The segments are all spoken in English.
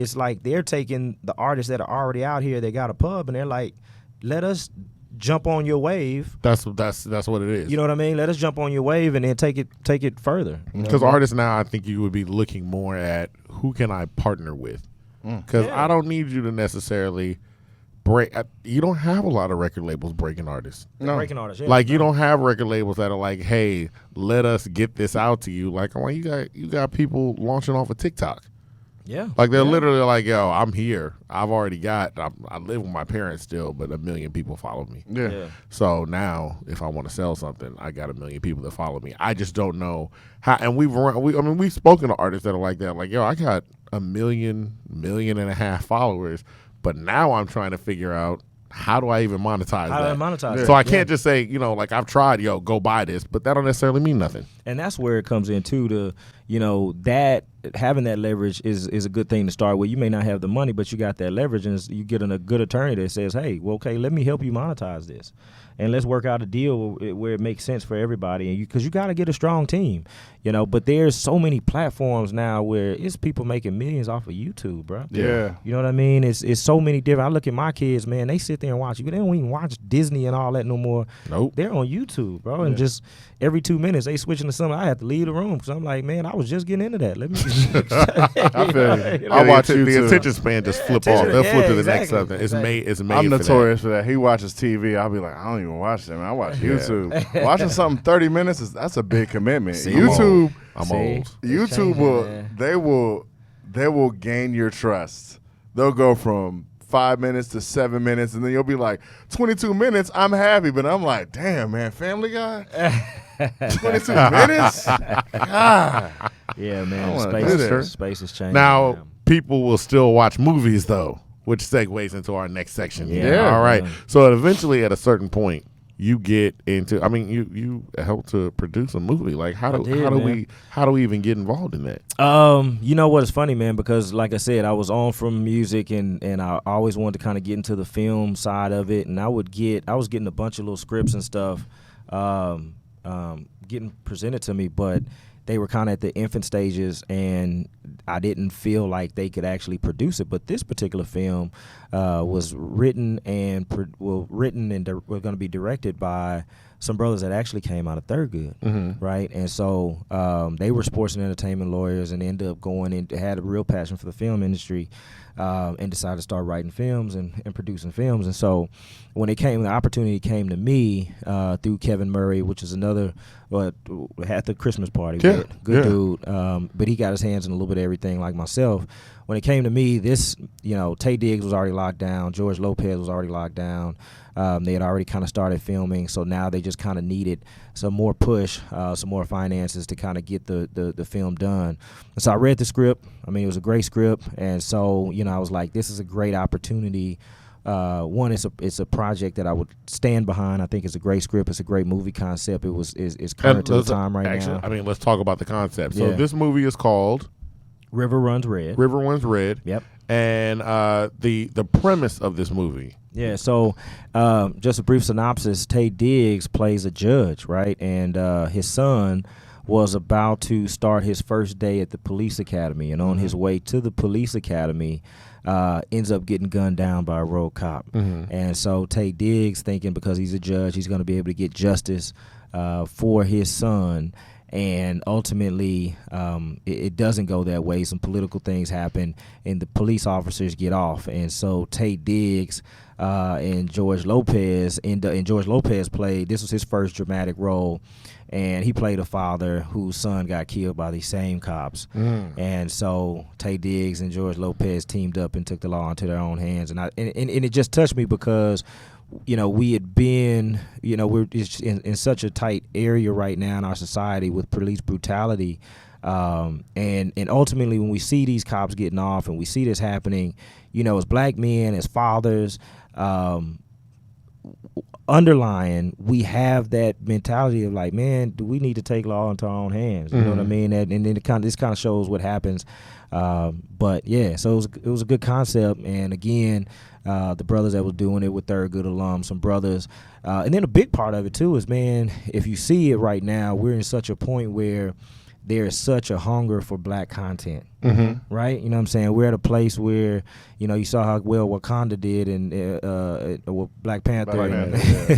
it's like they're taking the artists that are already out here. They got a pub, and they're like, let us jump on your wave. That's what it is. You know what I mean? Let us jump on your wave and then take it further. Because artists now, I think you would be looking more at who can I partner with. Because I don't need you to necessarily break. You don't have a lot of record labels breaking artists. No. Breaking artists, yeah. Like you don't have record labels that are like, hey, let us get this out to you. Like, well, you got people launching off of TikTok. Yeah. Like they're literally like, yo, I'm here. I live with my parents still, but 1 million people follow me. Yeah. So now if I want to sell something, I got 1 million people that follow me. I just don't know how, and we've spoken to artists that are like that. Like, yo, I got 1 million and a half followers, but now I'm trying to figure out how do I even monetize that? How do I monetize it? So I can't just say, like I've tried, go buy this, but that don't necessarily mean nothing. And that's where it comes into that having that leverage is a good thing to start with. You may not have the money, but you got that leverage, and you get a good attorney that says, hey, well, okay, let me help you monetize this. And let's work out a deal where it makes sense for everybody. And because you got to get a strong team, But there's so many platforms now where it's people making millions off of YouTube, bro. Yeah. You know what I mean? It's so many different. I look at my kids, man. They sit there and watch. They don't even watch Disney and all that no more. Nope. They're on YouTube, bro. And just every 2 minutes they switching to something. I have to leave the room because I'm like, man, I was just getting into that. Let me. I feel you. I watch YouTube. The attention span just flip off. They'll flip to the next something. It's made. I'm notorious for that. He watches TV. I'll be like, I don't even watch that, man. I watch YouTube. Watching something 30 minutes that's a big commitment. YouTube. I'm old. YouTube they will gain your trust. They'll go from 5 minutes to 7 minutes, and then you'll be like, 22 minutes, I'm happy. But I'm like, damn, man, Family Guy? 22 minutes? God. Yeah, man, space is changing. Now, people will still watch movies, though, which segues into our next section. Yeah. All right. So eventually, at a certain point, you get into. I mean, you helped to produce a movie. Like, how do we even get involved in that? You know what? It's funny, man, because like I said, I was on from music, and I always wanted to kind of get into the film side of it, and I was getting a bunch of little scripts and stuff, getting presented to me, but they were kind of at the infant stages, and I didn't feel like they could actually produce it. But this particular film was written and was going to be directed by some brothers that actually came out of Thurgood, right? And so they were sports and entertainment lawyers, and ended up going and had a real passion for the film industry, and decided to start writing films and producing films. And so when the opportunity came to me through Kevin Murray, which is another at the Christmas party, good dude, but he got his hands in a little bit of everything like myself. When it came to me, Tay Diggs was already locked down, George Lopez was already locked down. They had already kind of started filming, so now they just kind of needed some more push, some more finances to kind of get the film done. And so I read the script. I mean, it was a great script, and so I was like, this is a great opportunity. One, it's a project that I would stand behind. I think it's a great script. It's a great movie concept. It's current to the time now. I mean, let's talk about the concept. So this movie is called River Runs Red. River Runs Red. Yep. And the premise of this movie. Yeah, so just a brief synopsis. Tay Diggs plays a judge, right? And his son was about to start his first day at the police academy, and on his way to the police academy, ends up getting gunned down by a road cop. And so Tay Diggs, thinking because he's a judge, he's going to be able to get justice for his son. And ultimately, it doesn't go that way. Some political things happen, and the police officers get off. And so Tay Diggs and George Lopez, and George Lopez played, this was his first dramatic role, and he played a father whose son got killed by these same cops. And so Tay Diggs and George Lopez teamed up and took the law into their own hands. And it just touched me because we had been, we're in such a tight area right now in our society with police brutality. And ultimately, when we see these cops getting off and we see this happening, as black men, as fathers, underlying, we have that mentality of like, man, do we need to take law into our own hands? You know what I mean? And then this kind of shows what happens. But yeah, so it was a good concept. And again, the brothers that was doing it with Thurgood alum, some brothers. And then a big part of it too is, man, if you see it right now, we're in such a point where there is such a hunger for black content. right? You know what I'm saying? We're at a place where, you know, you saw how well Wakanda did and Black Panther.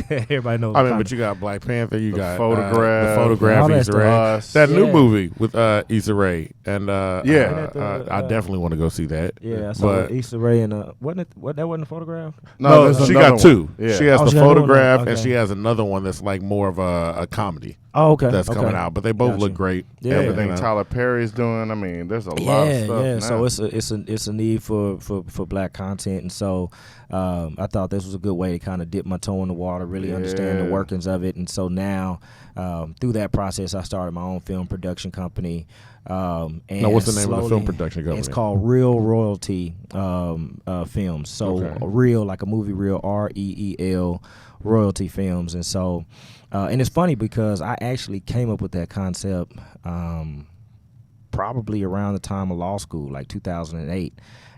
Everybody knows. I mean, but you got Black Panther, you got Photograph, the Photograph, all Issa that Rae. stuff. That new Yeah. movie with Issa Rae, and I the, definitely want to go see that. Yeah, I saw but Issa Rae and that wasn't a Photograph? No, there's she another got two. one. Yeah. She has Oh, the she got another one. Photograph, and Okay. she has another one that's like more of a comedy Oh, okay. that's okay. coming out. But they both Gotcha. look great. Yeah. Everything And, Tyler Perry's doing. I mean, there's a lot of stuff Yeah. now. So it's a need for black content, and so I thought this was a good way to kind of dip my toe in the water, really understand the Yeah. workings of it, and so now through that process, I started my own film production company. And now, what's the name of the film slowly- production company? It's called Real Royalty Films. So Okay. real, like a movie, real REEL Royalty Films, and so and it's funny because I actually came up with that concept probably around the time of law school, like 2008.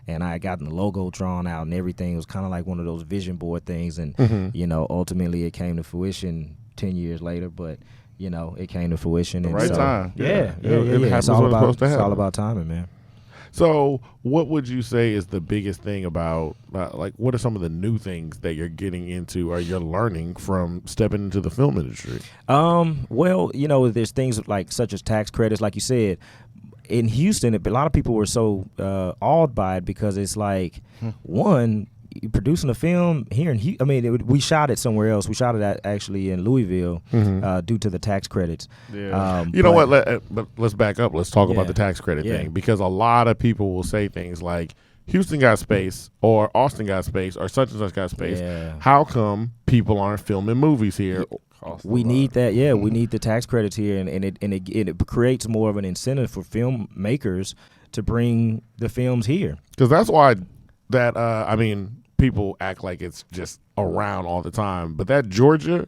And I had gotten the logo drawn out and everything. It was kind of like one of those vision board things. And, you know, ultimately it came to fruition 10 years later. But, you know, it came to fruition. The and right so, time. Yeah. It happens It's all when it's supposed to it's all happen. about timing, man. So, what would you say is the biggest thing about, like, what are some of the new things that you're getting into or you're learning from stepping into the film industry? Well, you know, there's things like such as tax credits, like you said. In Houston, a lot of people were so awed by it because it's like, one, you're producing a film here in Houston. I mean, we shot it somewhere else. We shot it actually in Louisville due to the tax credits. Yeah. You know what? But let's back up. Let's talk about Yeah. the tax credit Yeah. thing, because a lot of people will say things like, Houston got space, or Austin got space, or such and such got space. Yeah. How come people aren't filming movies here? We need that. Yeah, we need the tax credits here, and it creates more of an incentive for filmmakers to bring the films here. Because that's why that I mean, people act like it's just around all the time, but that Georgia.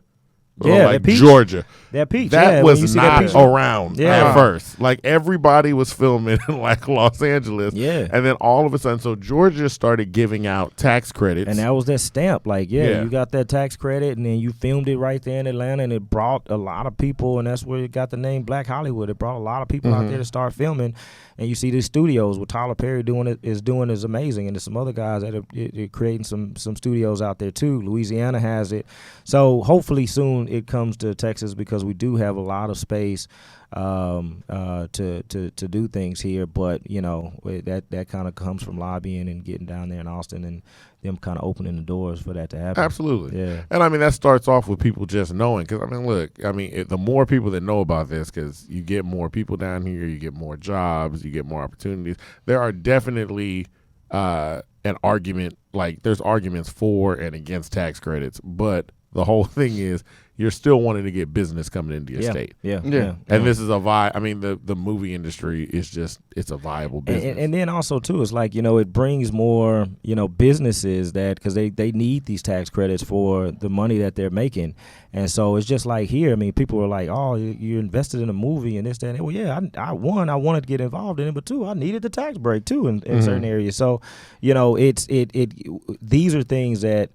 Yeah, like that peach. Georgia. That peach. That yeah, when you was see that not peach- around Yeah. at first. Like, everybody was filming in like Los Angeles. Yeah. And then all of a sudden, so Georgia started giving out tax credits. And that was that stamp. Like, Yeah. you got that tax credit, and then you filmed it right there in Atlanta, and it brought a lot of people, and that's where it got the name Black Hollywood. It brought a lot of people out there to start filming. And you see these studios, what Tyler Perry is amazing, and there's some other guys that are creating some studios out there too. Louisiana has it, so hopefully soon it comes to Texas, because we do have a lot of space to do things here. But you know, that kind of comes from lobbying and getting down there in Austin and them kind of opening the doors for that to happen. Absolutely. Yeah. And I mean, that starts off with people just knowing. Because, I mean, look, the more people that know about this, because you get more people down here, you get more jobs, you get more opportunities. There are definitely an argument, like there's arguments for and against tax credits. But the whole thing is, you're still wanting to get business coming into your state. Yeah. And this is I mean, the movie industry is just, it's a viable business. And then also too, it's like, you know, it brings more, you know, businesses that, because they need these tax credits for the money that they're making. And so it's just like here, I mean, people are like, oh, you invested in a movie and this, that, and that. Well, yeah, I wanted to get involved in it, but two, I needed the tax break too in certain areas. So, you know, these are things that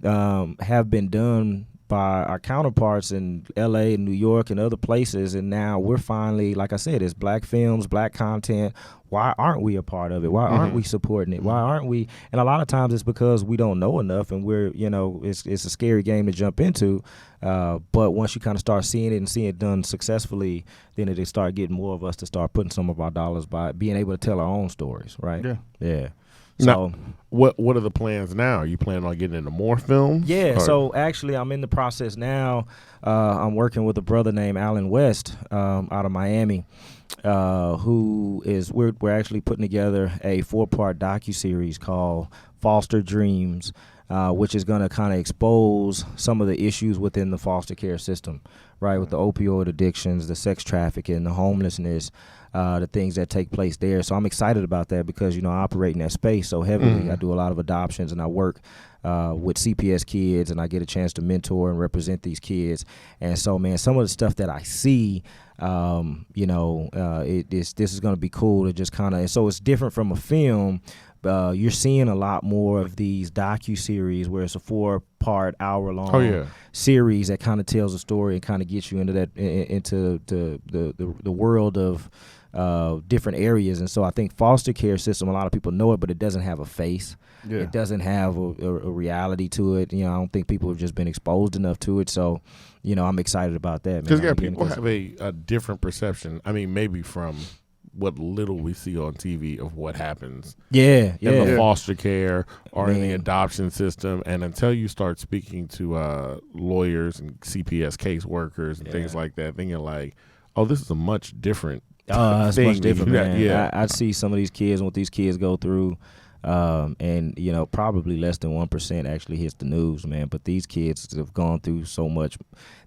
have been done by our counterparts in LA and New York and other places, and now we're finally, like I said, it's black films, black content. Why aren't we a part of it? Why aren't we supporting it? Why aren't we? And a lot of times it's because we don't know enough, and we're, you know, it's a scary game to jump into. But once you kind of start seeing it and seeing it done successfully, then it'll start getting more of us to start putting some of our dollars by being able to tell our own stories, right? Yeah. So Now, what are the plans now? Are you planning on getting into more films? yeah, Or- so actually I'm in the process now. I'm working with a brother named Alan West out of Miami, we're actually putting together a 4-part docuseries called Foster Dreams, which is going to kind of expose some of the issues within the foster care system, right, with the opioid addictions, the sex trafficking, the homelessness, the things that take place there. So I'm excited about that because, you know, I operate in that space so heavily. I do a lot of adoptions, and I work with CPS kids, and I get a chance to mentor and represent these kids. And so, man, some of the stuff that I see, this is going to be cool to just kind of, so it's different from a film, you're seeing a lot more of these docu-series where it's a 4-part, hour-long series that kind of tells a story and kind of gets you into that into the world of different areas. And so I think foster care system, a lot of people know it, but it doesn't have a face. Yeah. It doesn't have a reality to it. I don't think people have just been exposed enough to it. So, I'm excited about that. Because people have a different perception. I mean, maybe from what little we see on TV of what happens in the foster care or in the adoption system. And until you start speaking to lawyers and CPS caseworkers and things like that, then you're like, oh, this is a much different it's much different, man. I see some of these kids and what these kids go through. And probably less than 1% actually hits the news, man. But these kids have gone through so much.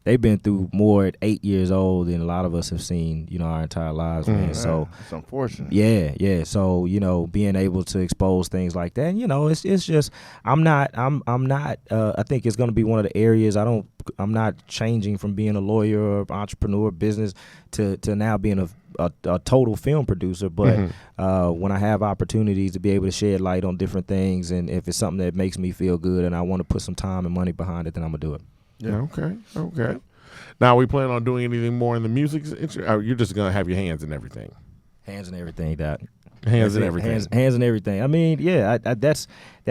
They've been through more at 8 years old than a lot of us have seen, our entire lives, man. So it's unfortunate. Yeah. So being able to expose things like that, it's just I'm not. I think it's going to be one of the areas I'm not changing from being a lawyer or entrepreneur business to now being a total film producer, but when I have opportunities to be able to shed light on different things, and if it's something that makes me feel good and I want to put some time and money behind it, then I'm gonna do it. Yeah. Okay. Now, are we planning on doing anything more in the music? Or you're just gonna have your hands in everything. Hands in everything, Doc. Hands in everything. Hands in everything. I mean, that's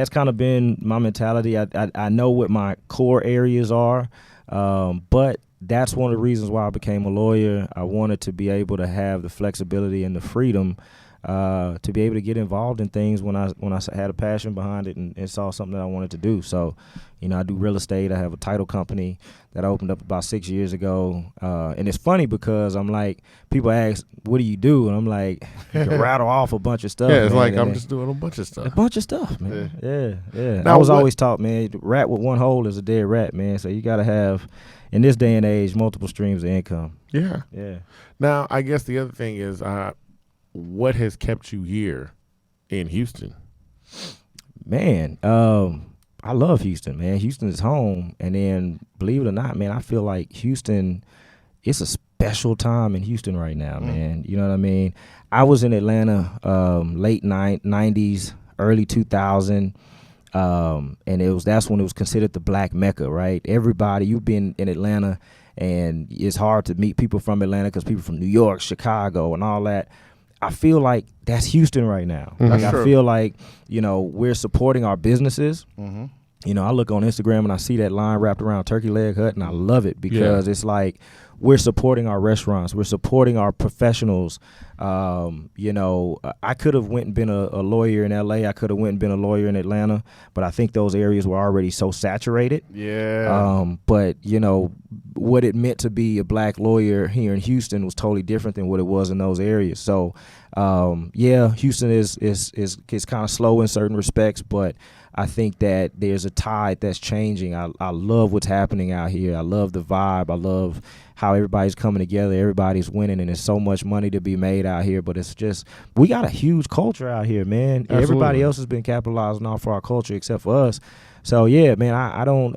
kind of been my mentality. I know what my core areas are, but that's one of the reasons why I became a lawyer. I wanted to be able to have the flexibility and the freedom to be able to get involved in things when I had a passion behind it and saw something that I wanted to do. So, I do real estate. I have a title company that I opened up about 6 years ago. And it's funny because I'm like, people ask, what do you do? And I'm like, you can rattle off a bunch of stuff. Yeah, it's man. like I'm just doing a bunch of stuff. A bunch of stuff, man. Yeah. Now, I was always taught, man, rat with one hole is a dead rat, man. So you got to have, in this day and age, multiple streams of income. Yeah. Now, I guess the other thing is, what has kept you here in Houston? Man, I love Houston, man. Houston is home. And then, believe it or not, man, I feel like Houston, it's a special time in Houston right now, man. You know what I mean? I was in Atlanta late 90s, early 2000, and that's when it was considered the Black Mecca, right? Everybody, you've been in Atlanta, and it's hard to meet people from Atlanta because people from New York, Chicago, and all that. I feel like that's Houston right now. Like I feel like, we're supporting our businesses. I look on Instagram and I see that line wrapped around Turkey Leg Hut, and I love it because it's like we're supporting our restaurants. We're supporting our professionals. I could have went and been a lawyer in L.A. I could have went and been a lawyer in Atlanta, but I think those areas were already so saturated. Yeah. But, what it meant to be a black lawyer here in Houston was totally different than what it was in those areas. So, Houston is kind of slow in certain respects, but I think that there's a tide that's changing. I love what's happening out here. I love the vibe. I love how everybody's coming together. Everybody's winning, and there's so much money to be made out here. But it's just, we got a huge culture out here, man. Absolutely. Everybody else has been capitalizing off for our culture except for us. So yeah, man, I don't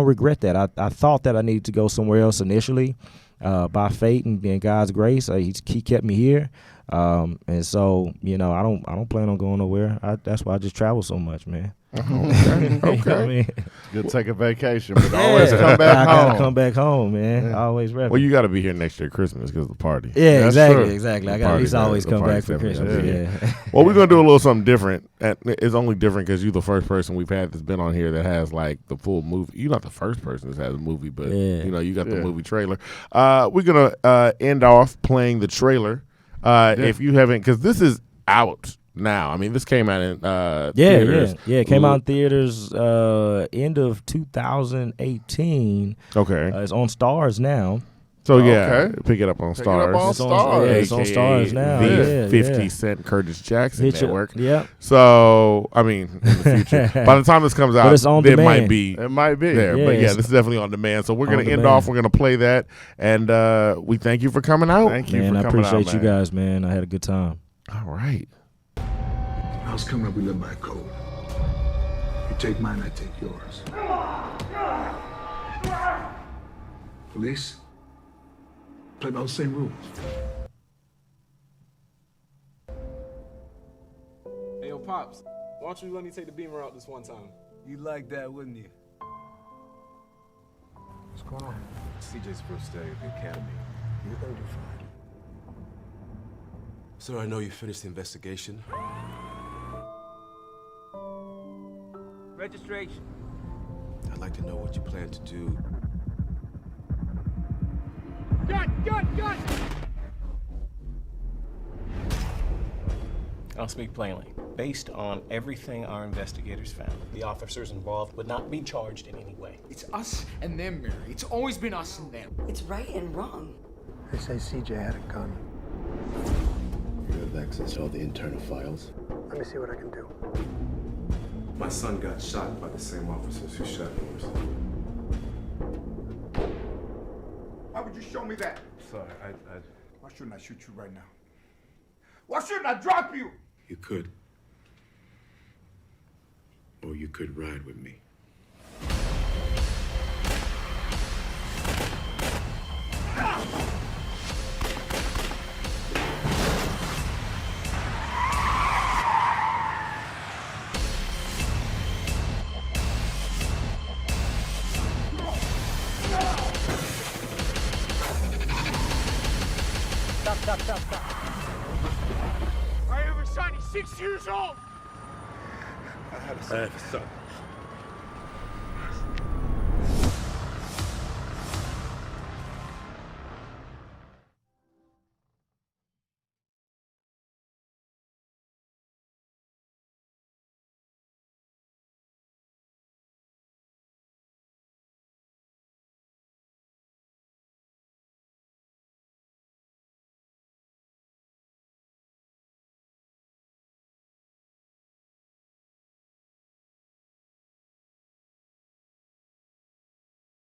regret that. I thought that I needed to go somewhere else initially, by fate and God's grace. He kept me here. And so, I don't plan on going nowhere. That's why I just travel so much, man. Okay. Good to take a vacation, but always come back home. I gotta come back home, man. Yeah. Always ready. Well, you got to be here next year Christmas because of the party. Yeah, exactly. I got to at least always come back for Christmas. Yeah. Well, we're gonna do a little something different. It's only different because you're the first person we've had that's been on here that has like the full movie. You're not the first person that has a movie, but you got the movie trailer. We're gonna end off playing the trailer. If you haven't, because this is out now. I mean, this came out in theaters. It came out in theaters end of 2018. Okay, it's on Stars now. So pick it up on Stars. It's on Stars now. The 50 Cent Curtis Jackson Network. Yeah. So I mean, in the future, by the time this comes out, it might be there. But this is definitely on demand. So we're gonna end off. We're gonna play that, and we thank you for coming out. Thank you, man. for coming out, I appreciate you guys, man. I had a good time. All right. House coming up, we live by code. You take mine, I take yours. Police, play by those same rules. Hey, yo, Pops, why don't you let me take the beamer out this one time? You'd like that, wouldn't you? What's going on? CJ's first day at the academy. You're gonna do fine. Sir, I know you finished the investigation. Registration. I'd like to know what you plan to do. Gun! I'll speak plainly. Based on everything our investigators found, the officers involved would not be charged in any way. It's us and them, Mary. It's always been us and them. It's right and wrong. They say CJ had a gun. You have access to all the internal files. Let me see what I can do. My son got shot by the same officers who shot yours. Why would you show me that? Sorry, Why shouldn't I shoot you right now? Why shouldn't I drop you? You could. Or you could ride with me. Stop. I have a son. He's 6 years old. I have a son.